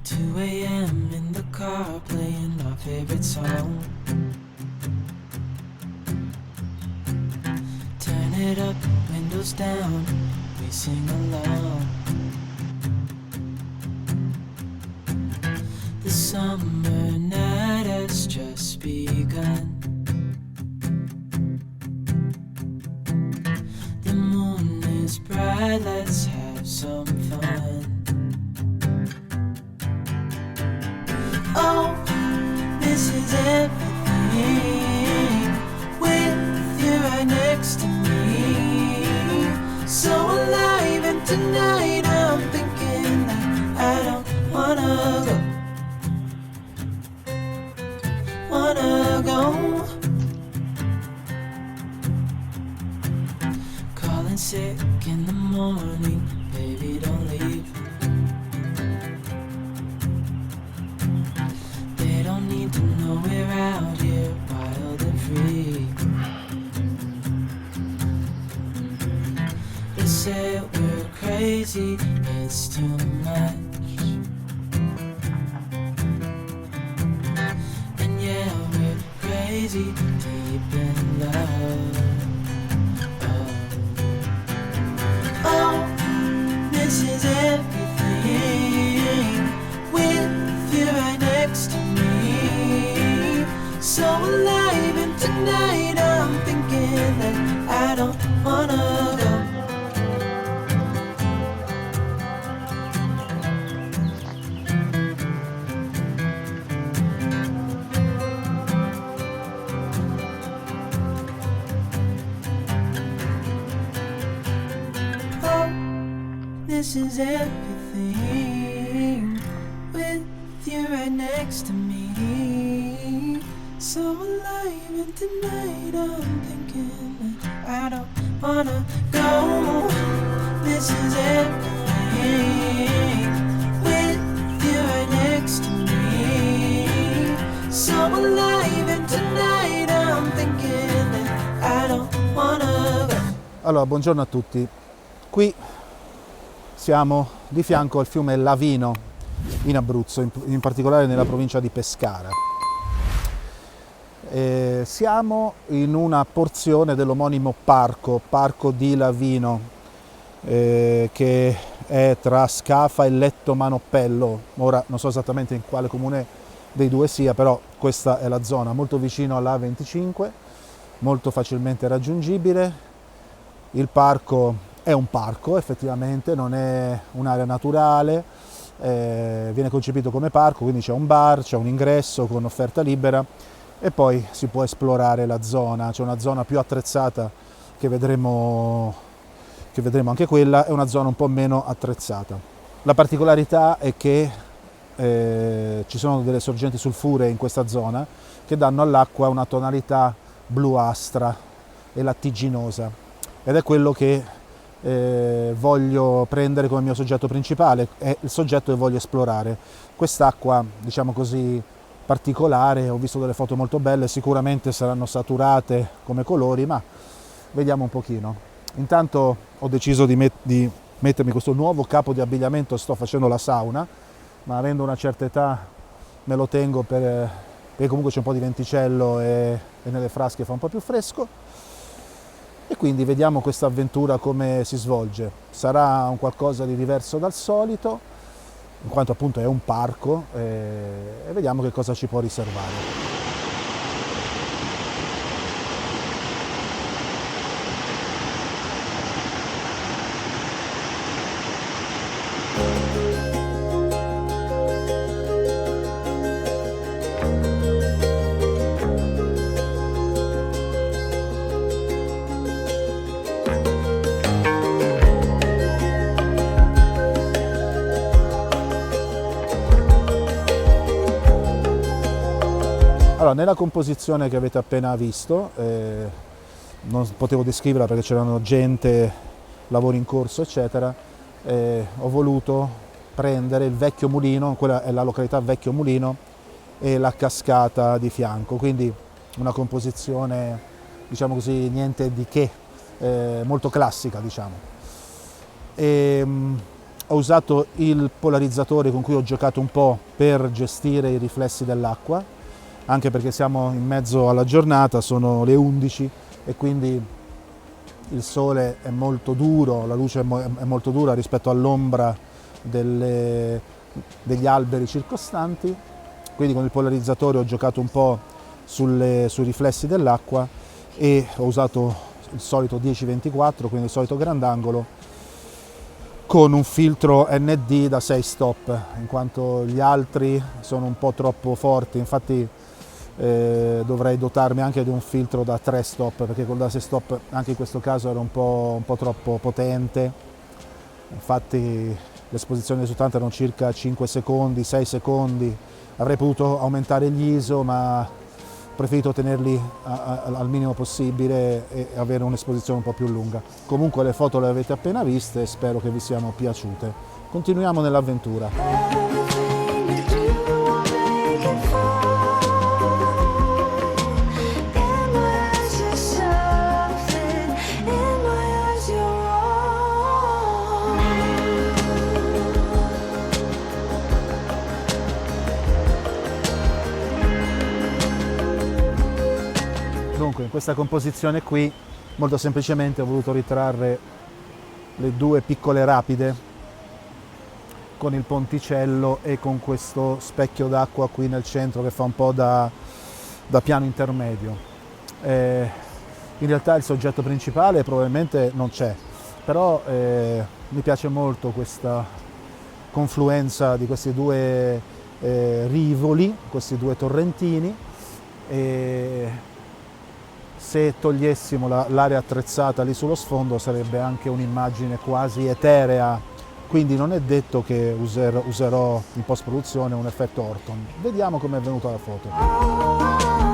2 a.m. in the car playing our favorite song. Turn it up, windows down, we sing along. The summer night has just begun. The moon is bright, let's have some fun. Oh, this is everything with you right next to me. So alive, and tonight I'm thinking that I don't wanna go. Calling sick in the morning, baby don't leave. They don't need to know we're out here wild and free. They say we're crazy, it's too much. And yeah, we're crazy, deep in love. Oh, this is everything with you right next to me. So alive, and tonight I'm thinking that I don't wanna go. This is everything with you right next to me. So alive, and tonight I'm thinking that I don't wanna go. This is everything with you right next to me. So alive, and tonight I'm thinking that I don't wanna go. Allora, buongiorno a tutti. Qui siamo di fianco al fiume Lavino in Abruzzo, in particolare nella provincia di Pescara. Siamo in una porzione dell'omonimo parco di Lavino, che è tra Scafa e Letto Manoppello. Ora non so esattamente in quale comune dei due sia, però questa è la zona, molto vicino alla A25, molto facilmente raggiungibile. Il parco è un parco, effettivamente, non è un'area naturale, viene concepito come parco, quindi c'è un bar, c'è un ingresso con offerta libera e poi si può esplorare la zona. C'è una zona più attrezzata che vedremo anche quella, è una zona un po' meno attrezzata. La particolarità è che ci sono delle sorgenti sulfuree in questa zona che danno all'acqua una tonalità bluastra e lattiginosa, ed è quello che voglio prendere come mio soggetto principale, è il soggetto che voglio esplorare. Quest'acqua, diciamo così, particolare, ho visto delle foto molto belle, sicuramente saranno saturate come colori, ma vediamo un pochino. Intanto ho deciso di mettermi questo nuovo capo di abbigliamento, sto facendo la sauna, ma avendo una certa età me lo tengo perché comunque c'è un po' di venticello e nelle frasche fa un po' più fresco. E quindi vediamo questa avventura come si svolge. Sarà un qualcosa di diverso dal solito, in quanto appunto è un parco, e vediamo che cosa ci può riservare. Allora, nella composizione che avete appena visto, non potevo descriverla perché c'erano gente, lavori in corso, eccetera, ho voluto prendere il vecchio mulino, quella è la località Vecchio Mulino, e la cascata di fianco, quindi una composizione, diciamo così, niente di che, molto classica, diciamo. Ho usato il polarizzatore con cui ho giocato un po' per gestire i riflessi dell'acqua, anche perché siamo in mezzo alla giornata, sono le 11 e quindi il sole è molto duro, la luce è molto dura rispetto all'ombra degli alberi circostanti, quindi con il polarizzatore ho giocato un po' sui riflessi dell'acqua e ho usato il solito 10-24, quindi il solito grandangolo, con un filtro ND da 6 stop, in quanto gli altri sono un po' troppo forti, infatti dovrei dotarmi anche di un filtro da 3 stop, perché col da 6 stop anche in questo caso era un po' troppo potente. Infatti l'esposizione risultante erano circa 5 secondi, 6 secondi, avrei potuto aumentare gli ISO, ma ho preferito tenerli al minimo possibile e avere un'esposizione un po' più lunga. Comunque le foto le avete appena viste e spero che vi siano piaciute. Continuiamo nell'avventura. Dunque, in questa composizione qui molto semplicemente ho voluto ritrarre le due piccole rapide con il ponticello e con questo specchio d'acqua qui nel centro che fa un po' da piano intermedio. In realtà il soggetto principale probabilmente non c'è, però mi piace molto questa confluenza di questi due rivoli, questi due torrentini, e se togliessimo l'area attrezzata lì sullo sfondo sarebbe anche un'immagine quasi eterea, quindi non è detto che userò in post produzione un effetto Orton. Vediamo come è venuta la foto.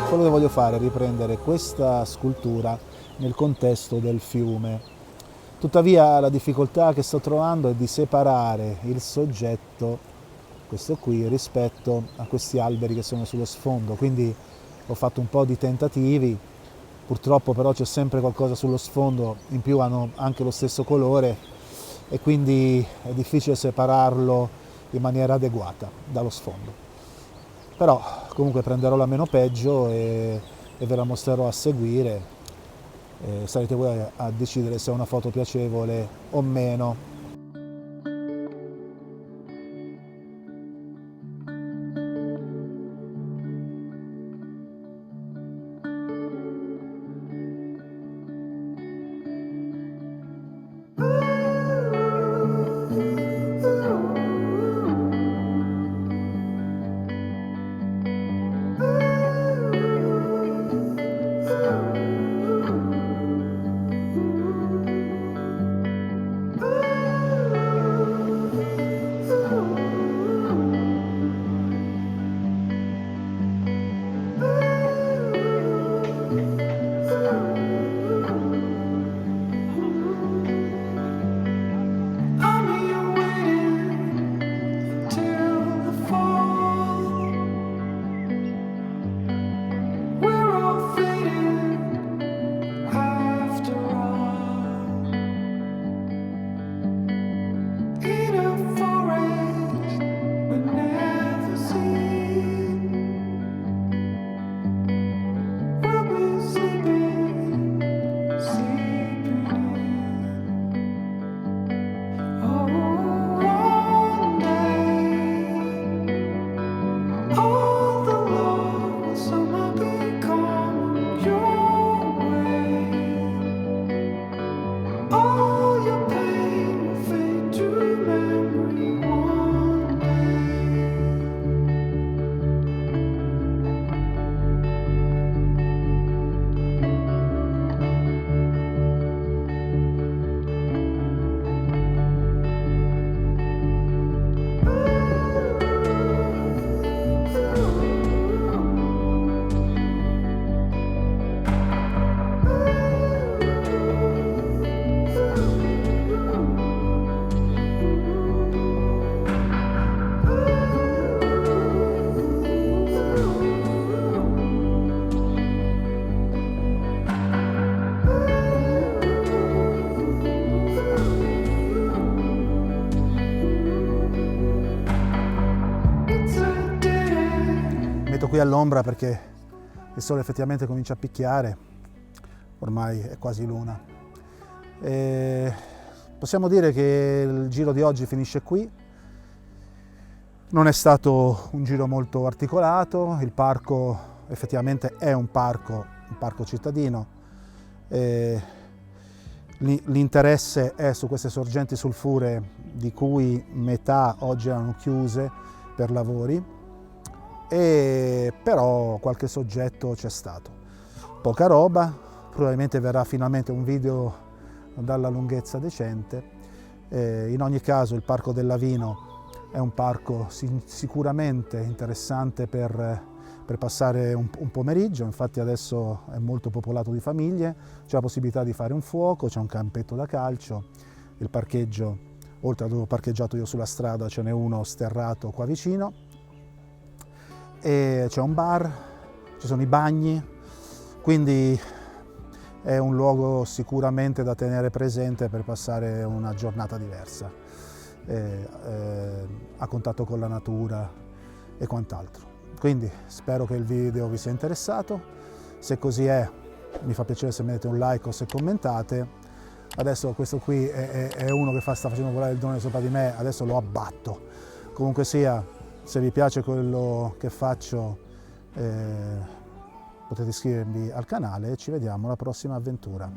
Quello che voglio fare è riprendere questa scultura nel contesto del fiume. Tuttavia la difficoltà che sto trovando è di separare il soggetto, questo qui, rispetto a questi alberi che sono sullo sfondo, quindi ho fatto un po' di tentativi, purtroppo però c'è sempre qualcosa sullo sfondo, in più hanno anche lo stesso colore e quindi è difficile separarlo in maniera adeguata dallo sfondo. Però comunque prenderò la meno peggio e ve la mostrerò a seguire. Sarete voi a decidere se è una foto piacevole o meno. qui all'ombra perché il sole effettivamente comincia a picchiare, ormai è quasi l'una. E possiamo dire che il giro di oggi finisce qui. Non è stato un giro molto articolato, il parco effettivamente è un parco cittadino. L'interesse è su queste sorgenti sulfuree, di cui metà oggi erano chiuse per lavori, e però qualche soggetto c'è stato. Poca roba, probabilmente verrà finalmente un video dalla lunghezza decente. In ogni caso il Parco del Lavino è un parco sicuramente interessante per passare un pomeriggio, infatti adesso è molto popolato di famiglie, c'è la possibilità di fare un fuoco, c'è un campetto da calcio, il parcheggio, oltre a dove ho parcheggiato io sulla strada, ce n'è uno sterrato qua vicino, e c'è un bar, ci sono i bagni, quindi è un luogo sicuramente da tenere presente per passare una giornata diversa, a contatto con la natura e quant'altro. Quindi spero che il video vi sia interessato, se così è mi fa piacere se mettete un like o se commentate. Adesso questo qui è uno che sta facendo volare il drone sopra di me, adesso lo abbatto. Comunque sia, se vi piace quello che faccio potete iscrivervi al canale e ci vediamo alla prossima avventura.